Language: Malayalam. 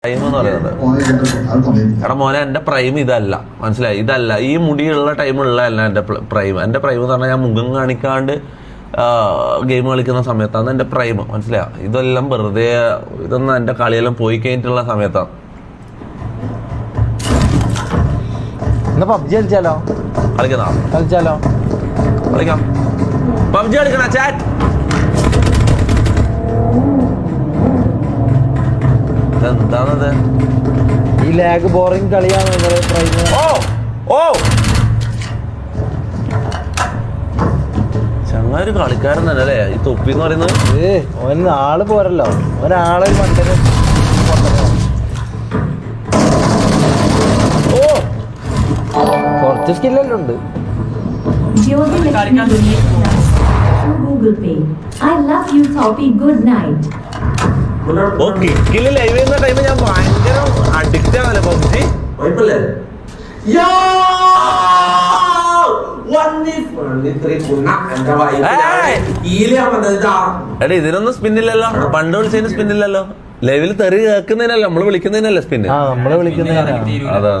പ്രൈം എന്ന് പറയുന്നത് എടാ മോനെ എന്റെ പ്രൈം ഇതല്ല, മനസ്സിലായി? ഇതല്ല ഈ മുടിയുള്ള ടൈമുള്ളതല്ല എന്റെ പ്രൈം. എന്റെ പ്രൈം എന്ന് പറഞ്ഞാൽ ഞാൻ മുഖം കാണിക്കാണ്ട് ഗെയിം കളിക്കുന്ന സമയത്താണ് എന്റെ പ്രൈം, മനസ്സിലായോ? ഇതെല്ലാം വെറുതെ, ഇതൊന്നും എന്റെ കളിയെല്ലാം പോയി കഴിഞ്ഞിട്ടുള്ള സമയത്താണ്. പബ്ജി കളിച്ചാലോ? കളിച്ചാലോ? കളിക്കാം. പബ്ജി കളിക്കണ ചാറ്റ്. എന്താണത്? ഈ ലാഗ് ബോറിംഗ് കളിയാണ്. ചങ്ങാതി കളിക്കാരൻ തന്നെ അല്ലേ ഈ തൊപ്പി എന്ന് പറയുന്നത്? ഓൻ ആള് പോരല്ലോ, ഒരാളെ മണ്ടന്. കുറച്ച് സ്കില്ലെല്ലാം ഉണ്ട്. Google Pay. I love you, Toppy. Good night. കിക്കില് ലൈവ് ചെയ്യുന്ന ടൈമിൽ ഞാൻ ഭയങ്കര അഡിക്റ്റ് ആണല്ലേ പബ്ജി. എടാ ഇതിനൊന്നും സ്പിന്നില്ലല്ലോ, പണ്ട് വിളിച്ചതിന് സ്പിന്നില്ലല്ലോ. ലൈവിൽ തെറി കേൾക്കുന്നതിനല്ല, നമ്മള് വിളിക്കുന്നതിനല്ലേ സ്പിന്ന്. നമ്മള് വിളിക്കുന്നതിനാ. അതെ.